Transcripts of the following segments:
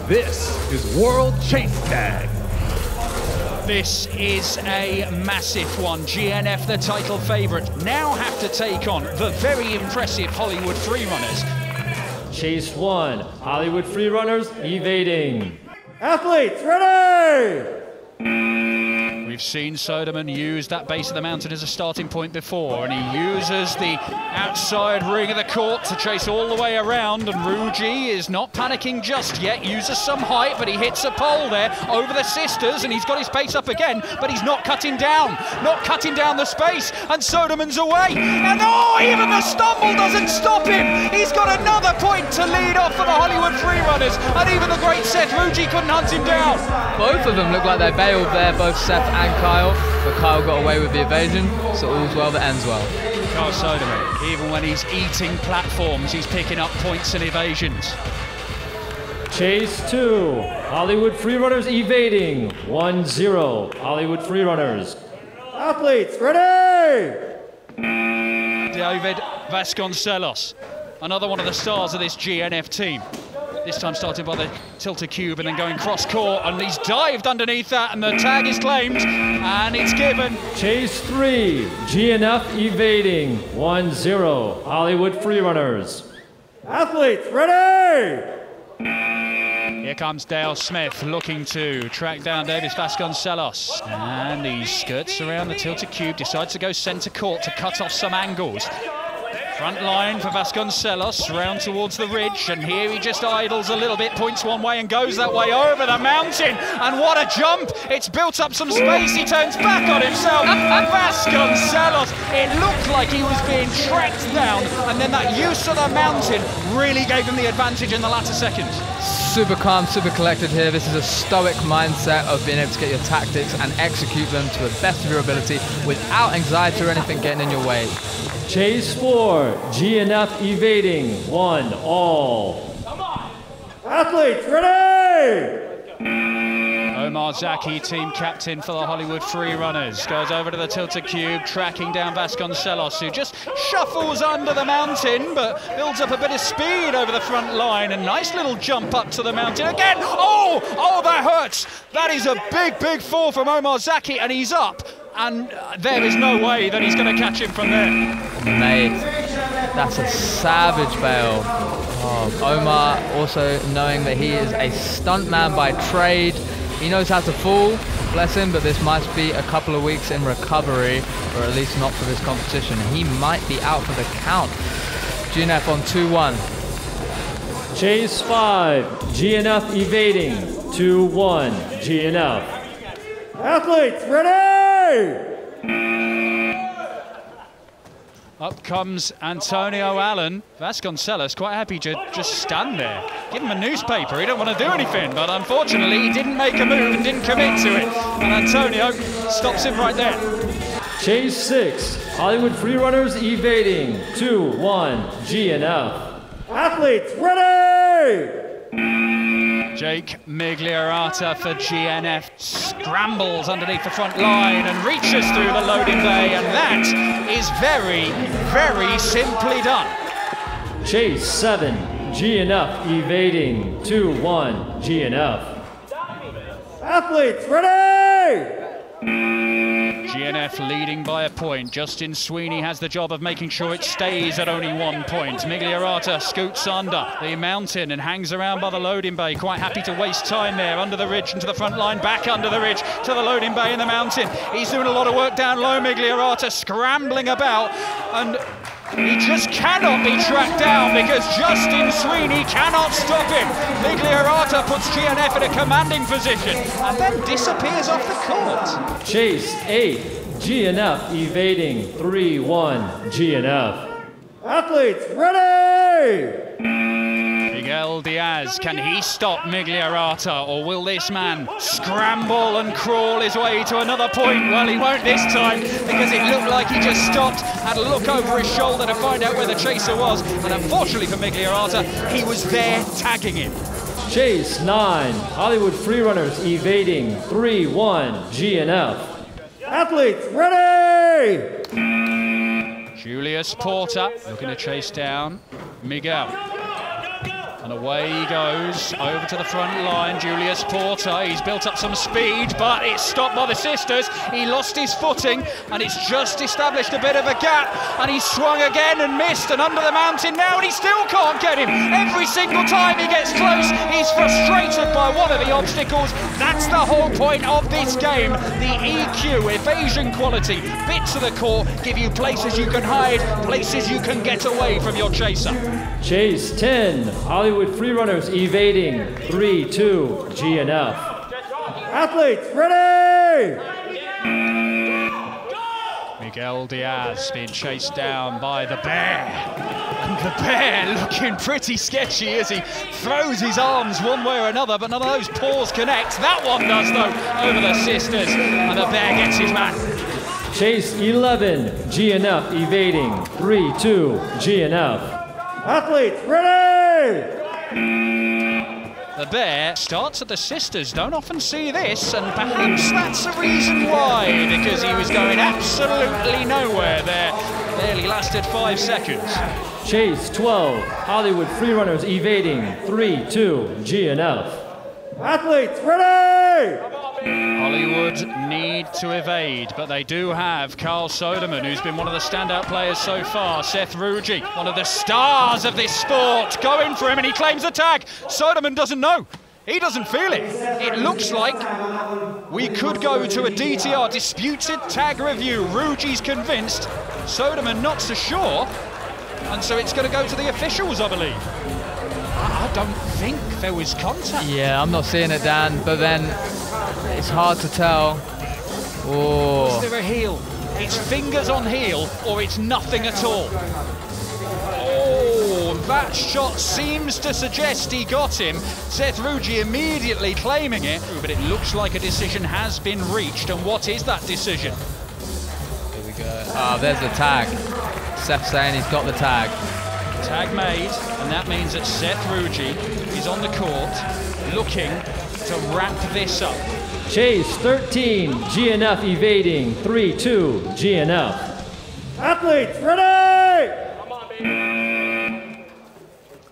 This is World Chase Tag. This is a massive one. GNF, the title favourite, now have to take on the very impressive Hollywood Freerunners. Chase 1, Hollywood Freerunners evading. Athletes, ready! We've seen Soderman use that base of the mountain as a starting point before, and he uses the outside ring of the court to chase all the way around, and Ruji is not panicking just yet, uses some height, but he hits a pole there over the sisters, and he's got his pace up again, but he's not cutting down the space, and Soderman's away, and oh, even the stumble doesn't stop him! He's got another point to lead off for the Hollywood Freerunners, and even the great Seth Ruji couldn't hunt him down. Both of them look like they bailed there, both Seth and Kyle, but Kyle got away with the evasion, so all's well that ends well. Kyle Soderman, even when he's eating platforms, he's picking up points and evasions. Chase 2, Hollywood Freerunners evading. 1-0, Hollywood Freerunners. Athletes, ready! David Vasconcelos, another one of the stars of this GNF team. This time starting by the tilted cube and then going cross court, and he's dived underneath that, and the tag is claimed and it's given. Chase 3, GNF evading. 1-0, Hollywood Freerunners. Athletes, ready! Here comes Dale Smith looking to track down Davis Vasconcelos, and he skirts around the tilted cube, decides to go centre court to cut off some angles. Front line for Vasconcelos, round towards the ridge, and here he just idles a little bit, points one way and goes that way over the mountain, and what a jump! It's built up some space, he turns back on himself, and Vasconcelos, it looked like he was being tracked down, and then that use of the mountain really gave him the advantage in the latter seconds. Super calm, super collected here. This is a stoic mindset of being able to get your tactics and execute them to the best of your ability without anxiety or anything getting in your way. Chase 4, GNF evading. 1-all. Athletes, ready! Omar Zaki, team captain for the Hollywood Freerunners, goes over to the tilted cube, tracking down Vasconcelos, who just shuffles under the mountain, but builds up a bit of speed over the front line. A nice little jump up to the mountain again. Oh, that hurts. That is a big fall from Omar Zaki, and he's up. And there is no way that he's going to catch him from there. Mate, that's a savage bail. Oh, Omar also knowing that he is a stuntman by trade. He knows how to fall, bless him, but this might be a couple of weeks in recovery, or at least not for this competition. He might be out for the count. GNF on 2-1. Chase 5, GNF evading. 2-1, GNF. Athletes, ready! Up comes Antonio Allen. Vasconcelos quite happy to just stand there. Give him a newspaper, he don't want to do anything, but unfortunately he didn't make a move and didn't commit to it. And Antonio stops him right there. Chase 6, Hollywood Freerunners evading. 2-1, GNF. Athletes, ready! Jake Migliorata for GNF scrambles underneath the front line and reaches through the loading bay, and that is very simply done. Chase 7, GNF evading. 2-1, GNF. Athletes, ready! GNF leading by a point. Justin Sweeney has the job of making sure it stays at only 1 point. Migliorata scoots under the mountain and hangs around by the loading bay, quite happy to waste time there under the ridge and to the front line, back under the ridge to the loading bay in the mountain. He's doing a lot of work down low, Migliorata scrambling about, and he just cannot be tracked down because Justin Sweeney cannot stop him. Migliorata puts GNF in a commanding position and then disappears off the court. Chase 8, GNF evading. 3-1, GNF. Athletes, ready! Miguel Diaz, can he stop Migliorata, or will this man scramble and crawl his way to another point? Well, he won't this time, because it looked like he just stopped, had a look over his shoulder to find out where the chaser was, and unfortunately for Migliorata, he was there tagging him. Chase 9, Hollywood Freerunners evading. 3-1, GNF. Athletes, ready! Julius Porter looking to chase down Miguel. And away he goes, over to the front line, Julius Porter. He's built up some speed, but it's stopped by the sisters. He lost his footing, and it's just established a bit of a gap. And he swung again and missed, and under the mountain now, and he still can't get him. Every single time he gets close, he's frustrated by one of the obstacles. That's the whole point of this game. The EQ, evasion quality, bits of the court give you places you can hide, places you can get away from your chaser. Chase 10, Hollywood Freerunners evading 3-2 GNF. Athletes, ready! Miguel Diaz being chased down by the Bear. And the Bear looking pretty sketchy as he throws his arms one way or another, but none of those paws connect. That one does, though, over the sisters, and the Bear gets his man. Chase 11, GNF evading 3-2 GNF. Athletes, ready! The Bear starts at the sisters. Don't often see this, and perhaps that's the reason why, because he was going absolutely nowhere there. Barely lasted 5 seconds. Chase 12, Hollywood Freerunners evading 3-2 GNF. Athletes, ready! Hollywood need to evade, but they do have Carl Soderman, who's been one of the standout players so far. Seth Ruji, one of the stars of this sport, going for him, and he claims the tag. Soderman doesn't know. He doesn't feel it. It looks like we could go to a DTR, disputed tag review. Ruji's convinced, Soderman not so sure, and so it's going to go to the officials, I believe. I don't think there was contact. Yeah, I'm not seeing it, Dan, but then it's hard to tell. Oh. Is there a heel? It's fingers on heel, or it's nothing at all. Oh, that shot seems to suggest he got him. Seth Ruji immediately claiming it, but it looks like a decision has been reached. And what is that decision? Here we go. Ah, there's the tag. Seth saying he's got the tag. Tag made, and that means that Seth Ruji is on the court looking to wrap this up. Chase 13, GNF evading 3-2 GNF. Athletes, ready!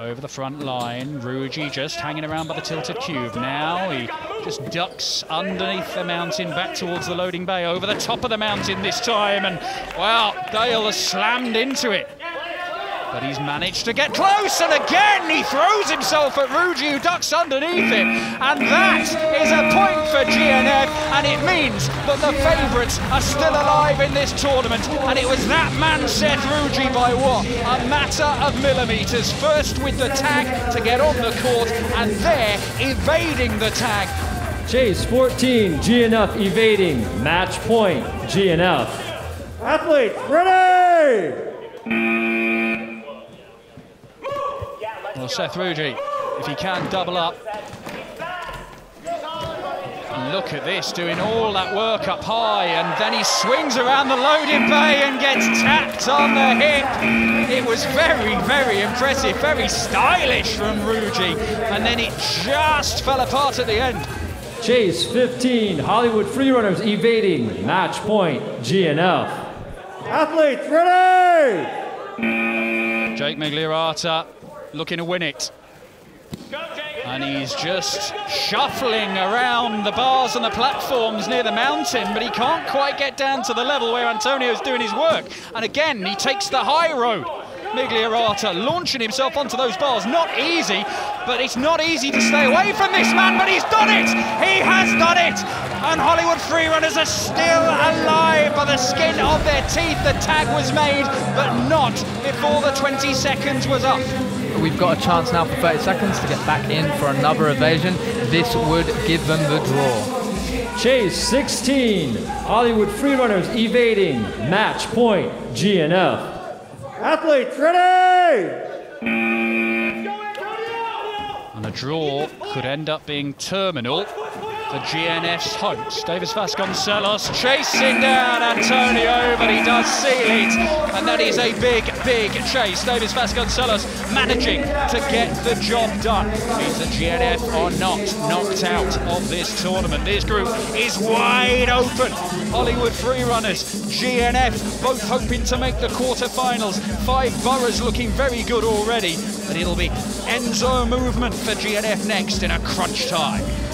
Over the front line, Ruji just hanging around by the tilted cube. Now he just ducks underneath the mountain back towards the loading bay, over the top of the mountain this time, and well, Dale has slammed into it. But he's managed to get close, and again he throws himself at Ruji, who ducks underneath him. And that is a point for GNF, and it means that the favourites are still alive in this tournament. And it was that man, Seth Ruji, by what? A matter of millimetres. First with the tag to get on the court, and there evading the tag. Chase 14, GNF evading, match point, GNF. Athletes, ready! Well, Seth Ruji, if he can double up. And look at this, doing all that work up high, and then he swings around the loading bay and gets tapped on the hip. It was very, very impressive, very stylish from Ruji, and then it just fell apart at the end. Chase 15, Hollywood Freerunners evading, match point, GNF. Athletes, ready! Jake Migliorata looking to win it. And he's just shuffling around the bars and the platforms near the mountain, but he can't quite get down to the level where Antonio's doing his work. And again, he takes the high road. Migliorata launching himself onto those bars. Not easy, but it's not easy to stay away from this man, but he's done it! He has done it! And Hollywood Freerunners are still alive by the skin of their teeth. The tag was made, but not before the 20 seconds was up. We've got a chance now for 30 seconds to get back in for another evasion. This would give them the draw. Chase 16, Hollywood Freerunners evading, match point, GNF. Athletes, ready! And a draw could end up being terminal. for GNF's hopes. Davis Vasconcelos chasing down Antonio, but he does seal it, and that is a big, big chase. Davis Vasconcelos managing to get the job done. Means that GNF are not knocked out of this tournament. This group is wide open. Hollywood Freerunners, GNF, both hoping to make the quarterfinals. 5 boroughs looking very good already, but it'll be Enzo movement for GNF next in a crunch time.